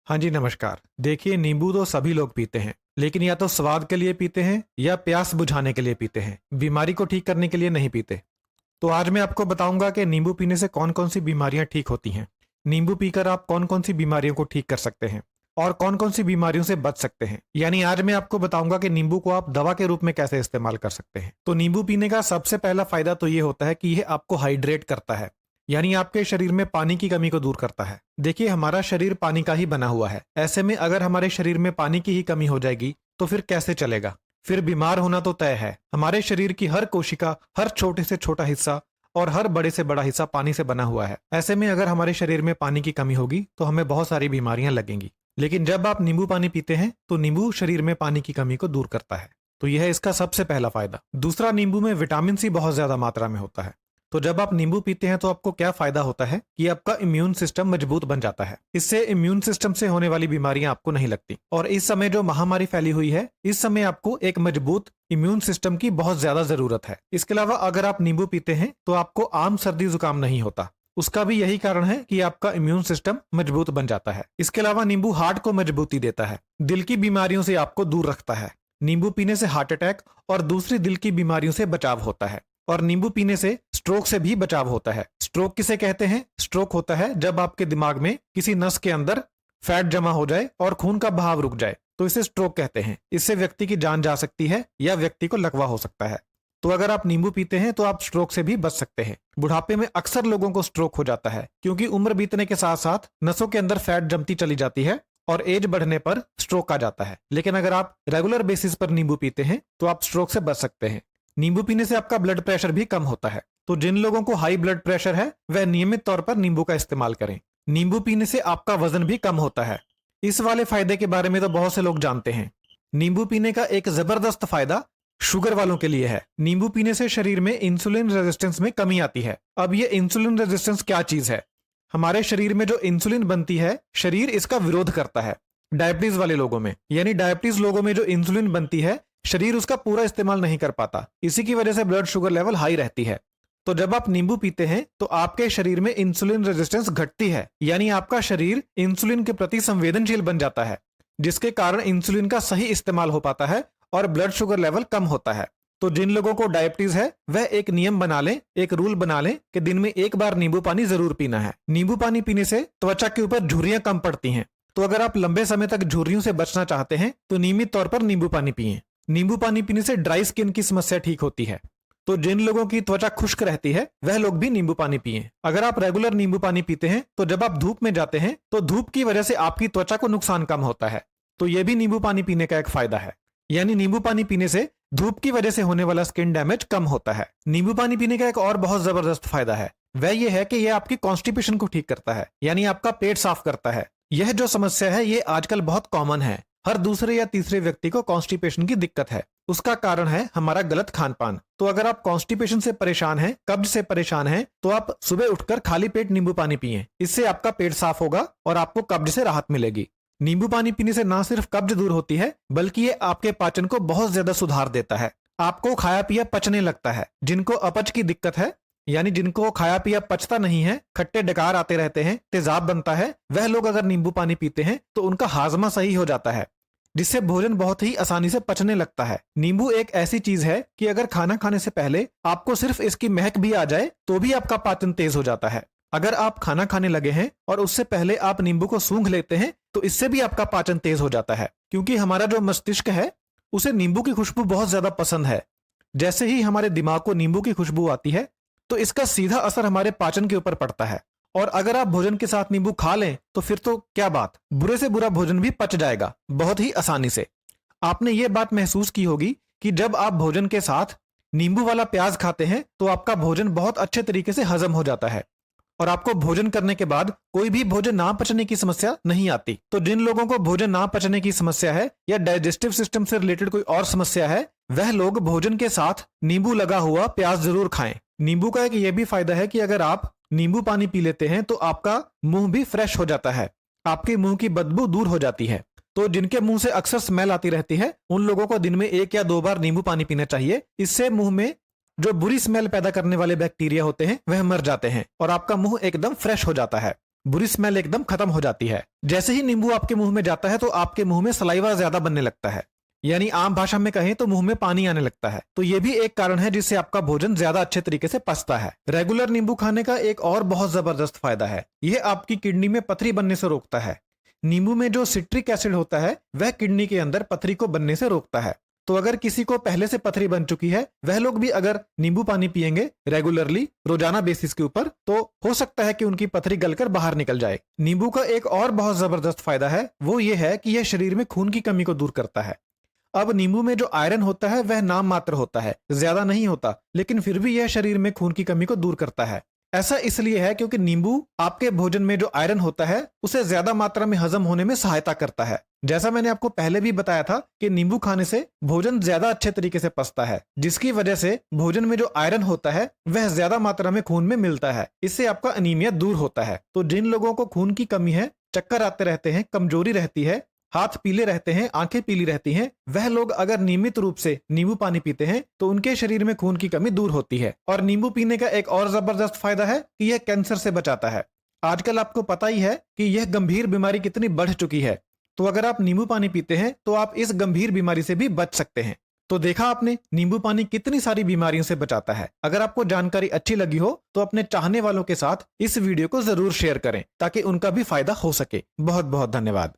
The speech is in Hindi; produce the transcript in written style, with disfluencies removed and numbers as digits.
हाँ जी, नमस्कार। देखिए, नींबू तो सभी लोग पीते हैं, लेकिन या तो स्वाद के लिए पीते हैं या प्यास बुझाने के लिए पीते हैं। बीमारी को ठीक करने के लिए नहीं पीते। तो आज मैं आपको बताऊंगा कि नींबू पीने से कौन-कौन सी बीमारियां ठीक होती हैं। नींबू पीकर आप कौन-कौन सी बीमारियों को ठीक कर सकते हैं और कौन-कौन सी बीमारियों से बच सकते हैं। यानी आज मैं आपको बताऊंगा कि नींबू को आप दवा के रूप में कैसे इस्तेमाल कर सकते हैं। तो नींबू पीने का सबसे पहला फायदा तो ये होता है कि यह आपको हाइड्रेट करता है, यानी आपके शरीर में पानी की कमी को दूर करता है। देखिए, हमारा शरीर पानी का ही बना हुआ है। ऐसे में अगर हमारे शरीर में पानी की ही कमी हो जाएगी तो फिर कैसे चलेगा। फिर बीमार होना तो तय है। हमारे शरीर की हर कोशिका, हर छोटे से छोटा हिस्सा और हर बड़े से बड़ा हिस्सा पानी से बना हुआ है। ऐसे में अगर हमारे शरीर में पानी की कमी होगी तो हमें बहुत सारी बीमारियां लगेंगी। लेकिन जब आप नींबू पानी पीते हैं तो नींबू शरीर में पानी की कमी को दूर करता है। तो यह है इसका सबसे पहला फायदा। दूसरा, नींबू में विटामिन सी बहुत ज्यादा मात्रा में होता है। तो जब आप नींबू पीते हैं तो आपको क्या फायदा होता है कि आपका इम्यून सिस्टम मजबूत बन जाता है। इससे इम्यून सिस्टम से होने वाली बीमारियां आपको नहीं लगती। और इस समय जो महामारी फैली हुई है, इस समय आपको एक मजबूत इम्यून सिस्टम की बहुत ज्यादा जरूरत है। इसके अलावा अगर आप नींबू पीते हैं तो आपको आम सर्दी जुकाम नहीं होता। उसका भी यही कारण है कि आपका इम्यून सिस्टम मजबूत बन जाता है। इसके अलावा नींबू हार्ट को मजबूती देता है, दिल की बीमारियों से आपको दूर रखता है। नींबू पीने से हार्ट अटैक और दूसरी दिल की बीमारियों से बचाव होता है। और नींबू पीने से स्ट्रोक से भी बचाव होता है। स्ट्रोक किसे कहते हैं? स्ट्रोक होता है जब आपके दिमाग में किसी नस के अंदर फैट जमा हो जाए और खून का बहाव रुक जाए, तो इसे स्ट्रोक कहते हैं। इससे व्यक्ति की जान जा सकती है या व्यक्ति को लकवा हो सकता है। तो अगर आप नींबू पीते हैं तो आप स्ट्रोक से भी बच सकते हैं। बुढ़ापे में अक्सर लोगों को स्ट्रोक हो जाता है क्योंकि उम्र बीतने के साथ साथ नसों के अंदर फैट जमती चली जाती है और एज बढ़ने पर स्ट्रोक आ जाता है। लेकिन अगर आप रेगुलर बेसिस पर नींबू पीते हैं तो आप स्ट्रोक से बच सकते हैं। नींबू पीने से आपका ब्लड प्रेशर भी कम होता है। तो जिन लोगों को हाई ब्लड प्रेशर है वह नियमित तौर पर नींबू का इस्तेमाल करें। नींबू पीने से आपका वजन भी कम होता है। इस वाले फायदे के बारे में तो बहुत से लोग जानते हैं। नींबू पीने का एक जबरदस्त फायदा शुगर वालों के लिए है। नींबू पीने से शरीर में इंसुलिन रेजिस्टेंस में कमी आती है। अब ये इंसुलिन रेजिस्टेंस क्या चीज है? हमारे शरीर में जो इंसुलिन बनती है, शरीर इसका विरोध करता है। डायबिटीज वाले लोगों में, यानी डायबिटीज लोगों में जो इंसुलिन बनती है, शरीर उसका पूरा इस्तेमाल नहीं कर पाता। इसी की वजह से ब्लड शुगर लेवल हाई रहती है। तो जब आप नींबू पीते हैं तो आपके शरीर में इंसुलिन रेजिस्टेंस घटती है, यानी आपका शरीर इंसुलिन के प्रति संवेदनशील बन जाता है, जिसके कारण इंसुलिन का सही इस्तेमाल हो पाता है और ब्लड शुगर लेवल कम होता है। तो जिन लोगों को डायबिटीज है वह एक नियम बना लें, एक रूल बना लें कि दिन में एक बार नींबू पानी जरूर पीना है। नींबू पानी पीने से त्वचा के ऊपर झुर्रियां कम पड़ती हैं। तो अगर आप लंबे समय तक झुर्रियों से बचना चाहते हैं तो नियमित तौर पर नींबू पानी पिएं। नींबू पानी पीने से ड्राई स्किन की समस्या ठीक होती है। तो जिन लोगों की त्वचा खुश्क रहती है वह लोग भी नींबू पानी पिएं। अगर आप रेगुलर नींबू पानी पीते हैं तो जब आप धूप में जाते हैं तो धूप की वजह से आपकी त्वचा को नुकसान कम होता है। तो यह भी नींबू पानी पीने का एक फायदा है। यानी नींबू पानी पीने से धूप की वजह से होने वाला स्किन डैमेज कम होता है। नींबू पानी पीने का एक और बहुत जबरदस्त फायदा है, वह यह है कि यह आपकी कॉन्स्टिपेशन को ठीक करता है, यानी आपका पेट साफ करता है। यह जो समस्या है ये आजकल बहुत कॉमन है। हर दूसरे या तीसरे व्यक्ति को कॉन्स्टिपेशन की दिक्कत है। उसका कारण है हमारा गलत खान पान। तो अगर आप कॉन्स्टिपेशन से परेशान हैं, कब्ज से परेशान हैं, तो आप सुबह उठकर खाली पेट नींबू पानी पिएं। इससे आपका पेट साफ होगा और आपको कब्ज से राहत मिलेगी। नींबू पानी पीने से ना सिर्फ कब्ज दूर होती है बल्कि ये आपके पाचन को बहुत ज्यादा सुधार देता है। आपको खाया पिया पचने लगता है। जिनको अपच की दिक्कत है, यानी जिनको खाया पिया पचता नहीं है, खट्टे डकार आते रहते हैं, तेजाब बनता है, वह लोग अगर नींबू पानी पीते हैं तो उनका हाजमा सही हो जाता है, जिससे भोजन बहुत ही आसानी से पचने लगता है। नींबू एक ऐसी चीज है कि अगर खाना खाने से पहले आपको सिर्फ इसकी महक भी आ जाए तो भी आपका पाचन तेज हो जाता है। अगर आप खाना खाने लगे हैं और उससे पहले आप नींबू को सूंघ लेते हैं तो इससे भी आपका पाचन तेज हो जाता है, क्योंकि हमारा जो मस्तिष्क है उसे नींबू की खुशबू बहुत ज्यादा पसंद है। जैसे ही हमारे दिमाग को नींबू की खुशबू आती है तो इसका सीधा असर हमारे पाचन के ऊपर पड़ता है। और अगर आप भोजन के साथ नींबू खा लें तो फिर तो क्या बात, बुरे से बुरा भोजन भी पच जाएगा बहुत ही आसानी से। आपने ये बात महसूस की होगी कि जब आप भोजन के साथ नींबू वाला प्याज खाते हैं तो आपका भोजन बहुत अच्छे तरीके से हजम हो जाता है और आपको भोजन करने के बाद कोई भी भोजन ना पचने की समस्या नहीं आती। तो जिन लोगों को भोजन ना पचने की समस्या है या डाइजेस्टिव सिस्टम से रिलेटेड कोई और समस्या है, वह लोग भोजन के साथ नींबू लगा हुआ प्याज जरूर खाएं। नींबू का एक ये भी फायदा है कि अगर आप नींबू पानी पी लेते हैं तो आपका मुंह भी फ्रेश हो जाता है, आपके मुंह की बदबू दूर हो जाती है। तो जिनके मुंह से अक्सर स्मेल आती रहती है उन लोगों को दिन में 1 या 2 बार नींबू पानी पीना चाहिए। इससे मुंह में जो बुरी स्मेल पैदा करने वाले बैक्टीरिया होते हैं वह मर जाते हैं और आपका मुंह एकदम फ्रेश हो जाता है। बुरी स्मेल एकदम खत्म हो जाती है। जैसे ही नींबू आपके मुंह में जाता है तो आपके मुंह में सलाइवा ज्यादा बनने लगता है, यानी आम भाषा में कहें तो मुंह में पानी आने लगता है। तो ये भी एक कारण है जिससे आपका भोजन ज्यादा अच्छे तरीके से पचता है। रेगुलर नींबू खाने का एक और बहुत जबरदस्त फायदा है, यह आपकी किडनी में पथरी बनने से रोकता है। नींबू में जो सिट्रिक एसिड होता है वह किडनी के अंदर पथरी को बनने से रोकता है। तो अगर किसी को पहले से पथरी बन चुकी है, वह लोग भी अगर नींबू पानी पिएंगे रेगुलरली रोजाना बेसिस के ऊपर, तो हो सकता है कि उनकी पथरी गलकर बाहर निकल जाए। नींबू का एक और बहुत जबरदस्त फायदा है, वो ये है कि यह शरीर में खून की कमी को दूर करता है। अब नींबू में जो आयरन होता है वह नाम मात्र होता है, ज्यादा नहीं होता, लेकिन फिर भी यह शरीर में खून की कमी को दूर करता है। ऐसा इसलिए है क्योंकि नींबू आपके भोजन में जो आयरन होता है उसे ज्यादा मात्रा में हजम होने में सहायता करता है। जैसा मैंने आपको पहले भी बताया था कि नींबू खाने से भोजन ज्यादा अच्छे तरीके से पचता है, जिसकी वजह से भोजन में जो आयरन होता है वह ज्यादा मात्रा में खून में मिलता है। इससे आपका अनीमिया दूर होता है। तो जिन लोगों को खून की कमी है, चक्कर आते रहते हैं, कमजोरी रहती है, हाथ पीले रहते हैं, आंखें पीली रहती हैं, वह लोग अगर नियमित रूप से नींबू पानी पीते हैं तो उनके शरीर में खून की कमी दूर होती है। और नींबू पीने का एक और जबरदस्त फायदा है कि यह कैंसर से बचाता है। आजकल आपको पता ही है कि यह गंभीर बीमारी कितनी बढ़ चुकी है, तो अगर आप नींबू पानी पीते हैं तो आप इस गंभीर बीमारी से भी बच सकते हैं। तो देखा आपने, नींबू पानी कितनी सारी बीमारियों से बचाता है। अगर आपको जानकारी अच्छी लगी हो तो अपने चाहने वालों के साथ इस वीडियो को जरूर शेयर करें ताकि उनका भी फायदा हो सके। बहुत बहुत धन्यवाद।